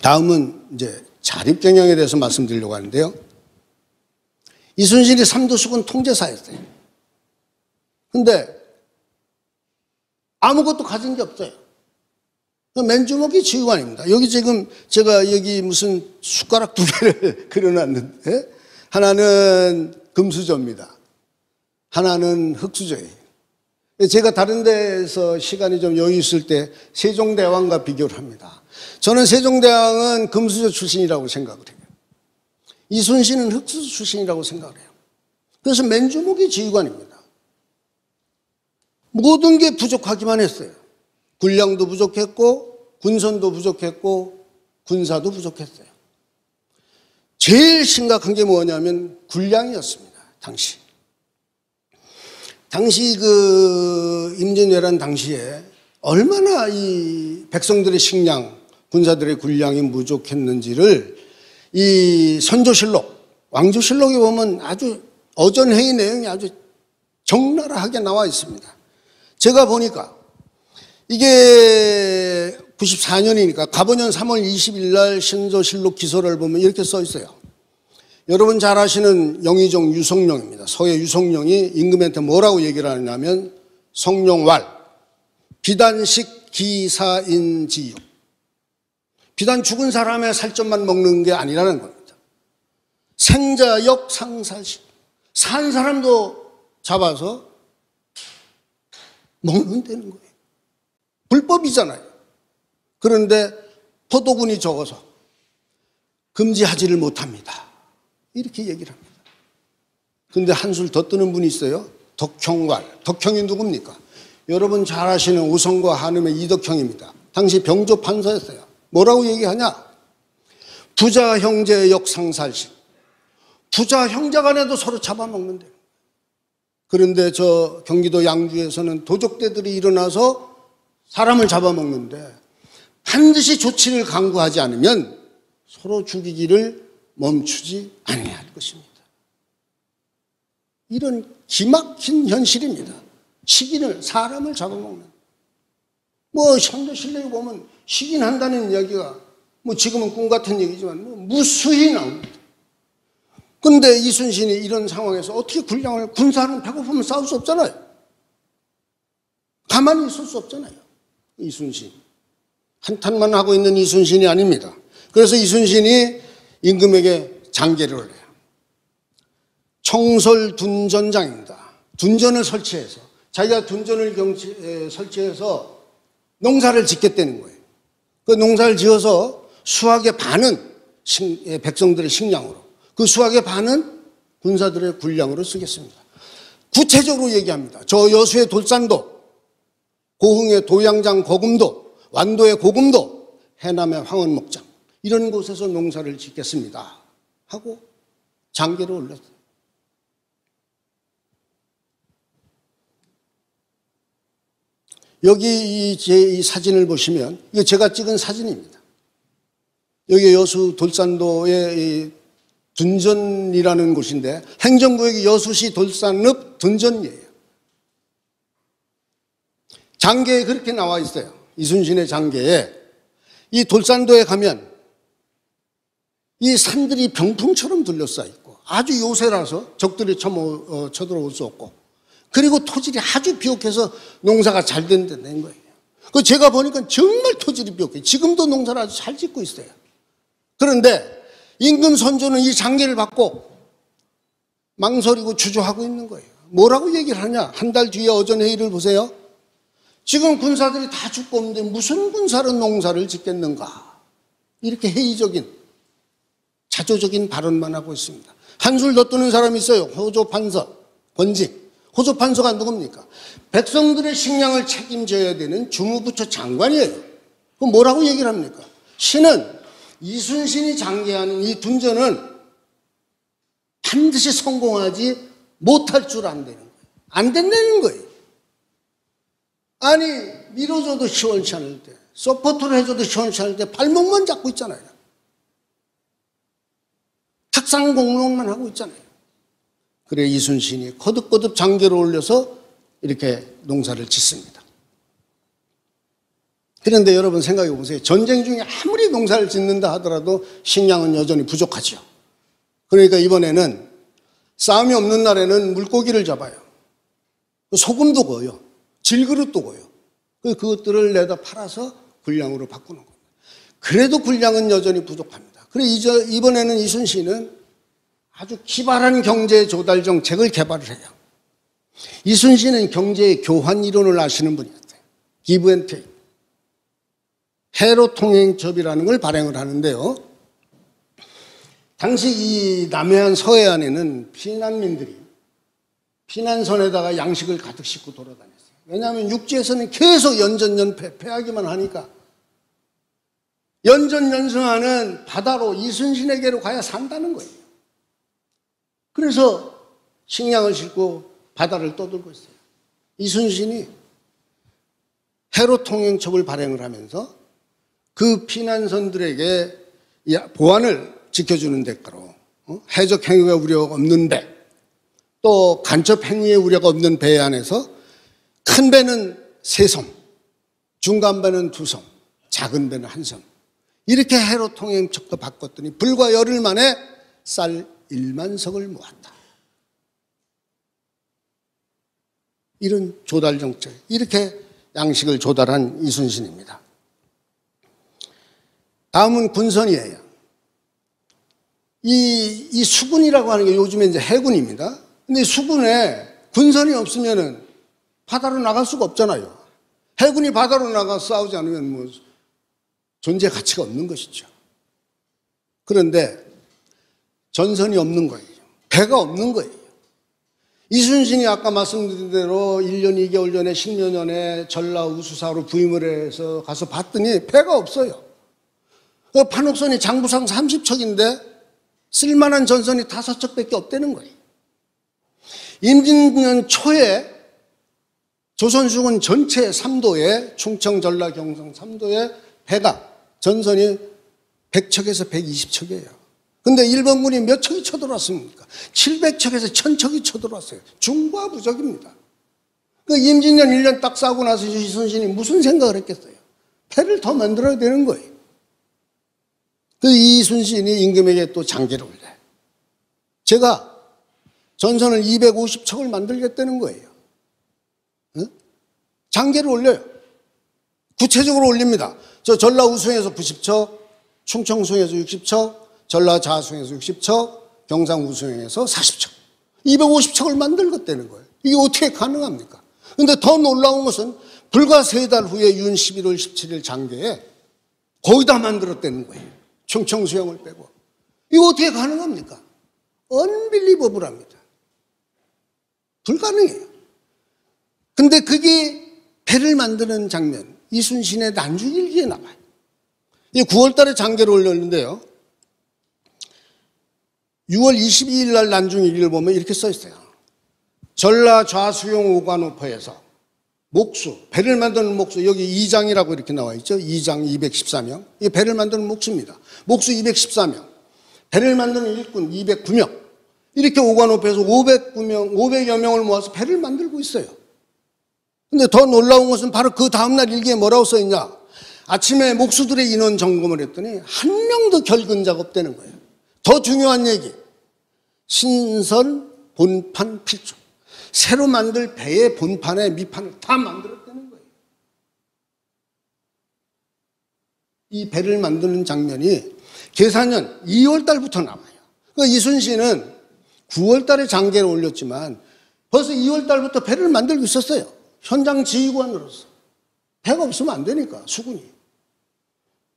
다음은 이제 자립경영에 대해서 말씀드리려고 하는데요. 이순신이 삼도수군 통제사였어요. 근데 아무것도 가진 게 없어요. 맨주먹이 지휘관입니다. 여기 지금 제가 여기 무슨 숟가락 두 개를 그려놨는데, 하나는 금수저입니다. 하나는 흙수저예요. 제가 다른 데서 시간이 좀 여유 있을 때 세종대왕과 비교를 합니다. 저는 세종대왕은 금수저 출신이라고 생각을 해요. 이순신은 흙수저 출신이라고 생각을 해요. 그래서 맨주먹이 지휘관입니다. 모든 게 부족하기만 했어요. 군량도 부족했고 군선도 부족했고 군사도 부족했어요. 제일 심각한 게 뭐냐면 군량이었습니다. 당시 그 임진왜란 당시에 얼마나 이 백성들의 식량, 군사들의 군량이 부족했는지를 이 선조실록, 왕조실록에 보면 아주 어전회의 내용이 아주 적나라하게 나와 있습니다. 제가 보니까 이게 94년이니까 갑오년 3월 20일 날 신조실록 기소를 보면 이렇게 써 있어요. 여러분 잘 아시는 영의정 유성룡입니다. 서해 유성룡이 임금한테 뭐라고 얘기를 하냐면 성룡왈 비단식 기사인지육, 비단 죽은 사람의 살점만 먹는 게 아니라는 겁니다. 생자역 상살식, 산 사람도 잡아서 먹는 되는 거예요. 불법이잖아요. 그런데 포도군이 적어서 금지하지를 못합니다. 이렇게 얘기를 합니다. 근데 한술 더 뜨는 분이 있어요. 덕형왈. 덕형이 누굽니까? 여러분 잘 아시는 우성과 한음의 이덕형입니다. 당시 병조 판사였어요. 뭐라고 얘기하냐? 부자 형제 역상살식. 부자 형제 간에도 서로 잡아먹는데. 그런데 저 경기도 양주에서는 도적대들이 일어나서 사람을 잡아먹는데 반드시 조치를 강구하지 않으면 서로 죽이기를 멈추지 아니할 것입니다. 이런 기막힌 현실입니다. 식인을, 사람을 잡아먹는. 뭐 현대실록에 보면 식인한다는 이야기가 뭐 지금은 꿈 같은 얘기지만 뭐 무수히 나옵니다. 근데 이순신이 이런 상황에서 어떻게 군량을, 군사는 배고프면 싸울 수 없잖아요. 가만히 있을 수 없잖아요. 이순신. 한탄만 하고 있는 이순신이 아닙니다. 그래서 이순신이 임금에게 장계를 올려요. 청설 둔전장입니다. 둔전을 설치해서, 자기가 둔전을 설치해서 농사를 짓겠다는 거예요. 그 농사를 지어서 수확의 반은 백성들의 식량으로, 그 수확의 반은 군사들의 군량으로 쓰겠습니다. 구체적으로 얘기합니다. 저 여수의 돌산도, 고흥의 도양장 거금도, 완도의 고금도, 해남의 황원목장, 이런 곳에서 농사를 짓겠습니다 하고 장계를 올렸어요. 여기 이 사진을 보시면 이거 제가 찍은 사진입니다. 여기 여수 돌산도의 이 둔전이라는 곳인데 행정구역이 여수시 돌산읍 둔전이에요. 장계에 그렇게 나와 있어요. 이순신의 장계에. 이 돌산도에 가면 이 산들이 병풍처럼 둘러싸여 있고 아주 요새라서 적들이 쳐들어올 수 없고, 그리고 토질이 아주 비옥해서 농사가 잘 된다는 거예요. 그 제가 보니까 정말 토질이 비옥해요. 지금도 농사를 아주 잘 짓고 있어요. 그런데 임금 선조는 이 장계를 받고 망설이고 주저하고 있는 거예요. 뭐라고 얘기를 하냐? 한 달 뒤에 어전회의를 보세요. 지금 군사들이 다 죽고 없는데 무슨 군사로 농사를 짓겠는가? 이렇게 회의적인, 자조적인 발언만 하고 있습니다. 한술 더 뜨는 사람이 있어요. 호조판서, 권직. 호조판서가 누굽니까? 백성들의 식량을 책임져야 되는 주무부처 장관이에요. 그럼 뭐라고 얘기를 합니까? 신은 이순신이 장계하는 이 둔전은 반드시 성공하지 못할 줄 안다는 거예요. 안 된다는 거예요. 아니, 밀어줘도 시원치 않을 때, 서포트를 해줘도 시원치 않을 때 발목만 잡고 있잖아요. 탁상공론만 하고 있잖아요. 그래 이순신이 거듭거듭 장계를 올려서 이렇게 농사를 짓습니다. 그런데 여러분 생각해 보세요. 전쟁 중에 아무리 농사를 짓는다 하더라도 식량은 여전히 부족하죠. 그러니까 이번에는 싸움이 없는 날에는 물고기를 잡아요. 소금도 구워요. 질그릇도 구워요. 그것들을 내다 팔아서 군량으로 바꾸는 겁니다. 그래도 군량은 여전히 부족합니다. 그래 이번에는 이순신은 아주 기발한 경제 조달 정책을 개발을 해요. 이순신은 경제의 교환 이론을 아시는 분이었대요. 기브 앤 테이크. 해로 통행첩이라는 걸 발행을 하는데요. 당시 이 남해안 서해안에는 피난민들이 피난선에다가 양식을 가득 싣고 돌아다녔어요. 왜냐하면 육지에서는 계속 연전연패, 패하기만 하니까 연전연승하는 바다로 이순신에게로 가야 산다는 거예요. 그래서 식량을 싣고 바다를 떠돌고 있어요. 이순신이 해로 통행첩을 발행을 하면서 그 피난선들에게 보안을 지켜주는 대가로 해적 행위의 우려가 없는 배, 또 간첩 행위의 우려가 없는 배 안에서 큰 배는 3섬, 중간 배는 2섬, 작은 배는 1섬. 이렇게 해로 통행첩도 바꿨더니 불과 열흘 만에 쌀 1만 석을 모았다. 이런 조달 정책, 이렇게 양식을 조달한 이순신입니다. 다음은 군선이에요. 이 수군이라고 하는 게 요즘에 이제 해군입니다. 근데 수군에 군선이 없으면은 바다로 나갈 수가 없잖아요. 해군이 바다로 나가 싸우지 않으면 뭐 존재 가치가 없는 것이죠. 그런데 전선이 없는 거예요. 배가 없는 거예요. 이순신이 아까 말씀드린 대로 1년 2개월 전에 신묘년에 전라 우수사로 부임을 해서 가서 봤더니 배가 없어요. 판옥선이 장부상 30척인데 쓸만한 전선이 5척밖에 없다는 거예요. 임진년 초에 조선수군 전체 3도에 충청, 전라, 경상 3도에 배가 전선이 100척에서 120척이에요. 근데 일본군이 몇 척이 쳐들어왔습니까? 700척에서 1000척이 쳐들어왔어요. 중과부적입니다. 그 임진년 1년 딱 싸고 나서 이순신이 무슨 생각을 했겠어요? 배를 더 만들어야 되는 거예요. 그 이순신이 임금에게 또 장계를 올려요. 제가 전선을 250척을 만들겠다는 거예요. 장계를 올려요. 구체적으로 올립니다. 저 전라 우수에서 90척, 충청 수에서 60척, 전라 자수에서 60척, 경상 우수에서 40척. 250척을 만들겠다는 거예요. 이게 어떻게 가능합니까? 근데 더 놀라운 것은 불과 3달 후에 윤 11월 17일 장계에 거의 다 만들었다는 거예요. 충청 수영을 빼고. 이거 어떻게 가능합니까? 언빌리버블합니다. 불가능해요. 근데 그게 배를 만드는 장면, 이순신의 난중일기에 나와요. 9월 달에 장계를 올렸는데요. 6월 22일 날 난중일기를 보면 이렇게 써 있어요. 전라 좌수용 오관오포에서 목수, 배를 만드는 목수, 여기 2장이라고 이렇게 나와 있죠. 2장 214명. 이게 배를 만드는 목수입니다. 목수 214명. 배를 만드는 일꾼 209명. 이렇게 오관오포에서 500여 명을 모아서 배를 만들고 있어요. 근데 더 놀라운 것은 바로 그 다음날 일기에 뭐라고 써 있냐. 아침에 목수들의 인원 점검을 했더니 한 명도 결근 작업되는 거예요. 더 중요한 얘기. 신선 본판 필조. 새로 만들 배의 본판에 밑판을 다 만들었다는 거예요. 이 배를 만드는 장면이 계산년 2월 달부터 나와요. 그러니까 이순신은 9월 달에 장계를 올렸지만 벌써 2월 달부터 배를 만들고 있었어요. 현장 지휘관으로서. 배가 없으면 안 되니까, 수군이.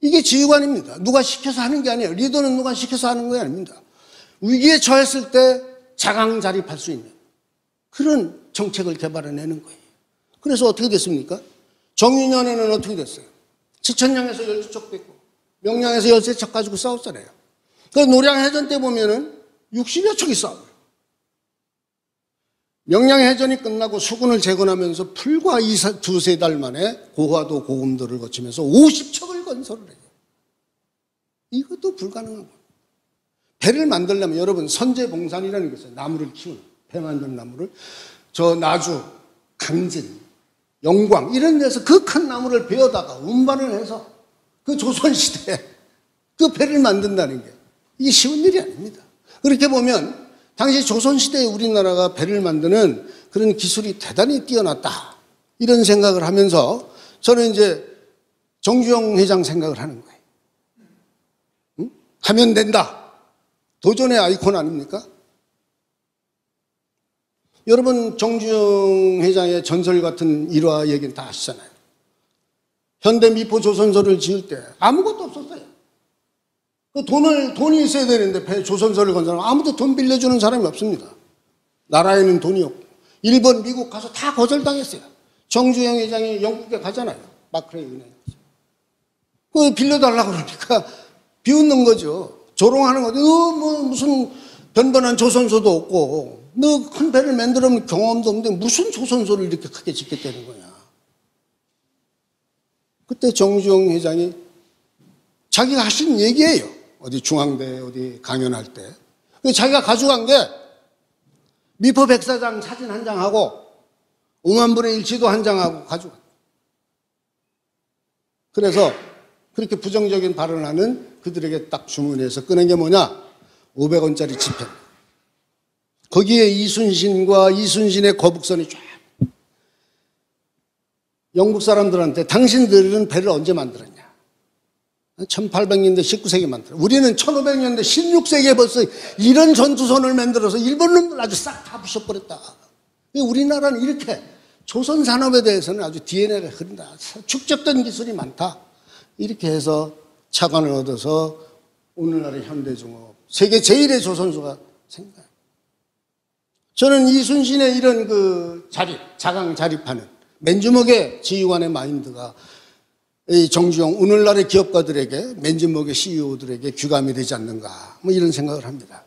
이게 지휘관입니다. 누가 시켜서 하는 게 아니에요. 리더는 누가 시켜서 하는 게 아닙니다. 위기에 처했을 때 자강자립할 수 있는 그런 정책을 개발해내는 거예요. 그래서 어떻게 됐습니까? 정유년에는 어떻게 됐어요? 지천량에서 12척 뺐고 명량에서 13척 가지고 싸웠잖아요. 그 노량해전 때 보면은 60여 척이 싸워요. 명량해전이 끝나고 수군을 재건하면서 불과 2-3달 만에 고화도 고금도를 거치면서 50척을 건설을 해요. 이것도 불가능한 거예요. 배를 만들려면 여러분 선제봉산이라는 게 있어요. 나무를 키우는, 배 만드는 나무를. 저 나주, 강진 영광 이런 데서 그 큰 나무를 베어다가 운반을 해서 그 조선시대에 그 배를 만든다는 게 이게 쉬운 일이 아닙니다. 그렇게 보면 당시 조선시대에 우리나라가 배를 만드는 그런 기술이 대단히 뛰어났다 이런 생각을 하면서 저는 이제 정주영 회장 생각을 하는 거예요. 응? 하면 된다. 도전의 아이콘 아닙니까? 여러분 정주영 회장의 전설 같은 일화 얘기는 다 아시잖아요. 현대미포조선소를 지을 때 아무것도 없었어요. 그 돈이 있어야 되는데 조선소를 건 사람 아무도 돈 빌려주는 사람이 없습니다. 나라에는 돈이 없고 일본, 미국 가서 다 거절당했어요. 정주영 회장이 영국에 가잖아요. 마크레이 은행에. 그 빌려달라고 그러니까 비웃는 거죠. 조롱하는 거죠. 뭐 무슨 변변한 조선소도 없고 너 큰 배를 만들어 놓은 경험도 없는데 무슨 조선소를 이렇게 크게 짓겠다는 거냐. 그때 정주영 회장이 자기가 하신 얘기예요. 어디 중앙대 어디 강연할 때. 자기가 가져간 게 미포 백사장 사진 한 장하고 응원분의 일지도 한 장하고 가져갔어요. 그래서 그렇게 부정적인 발언을 하는 그들에게 딱 주문해서 꺼낸 게 뭐냐? 500원짜리 지폐. 거기에 이순신과 이순신의 거북선이 쫙. 영국 사람들한테 당신들은 배를 언제 만들었냐? 1800년대 19세기에 만들었어요. 우리는 1500년대 16세기에 벌써 이런 전투선을 만들어서 일본 놈들 아주 싹 다 부셔버렸다. 우리나라는 이렇게 조선 산업에 대해서는 아주 DNA가 흐른다. 축적된 기술이 많다. 이렇게 해서 차관을 얻어서 오늘날의 현대중업, 세계 제1의 조선소가 생겨요. 저는 이순신의 이런 그 자강 자립하는 맨주먹의 지휘관의 마인드가 이 정주영, 오늘날의 기업가들에게, 맨주먹의 CEO들에게 귀감이 되지 않는가, 뭐 이런 생각을 합니다.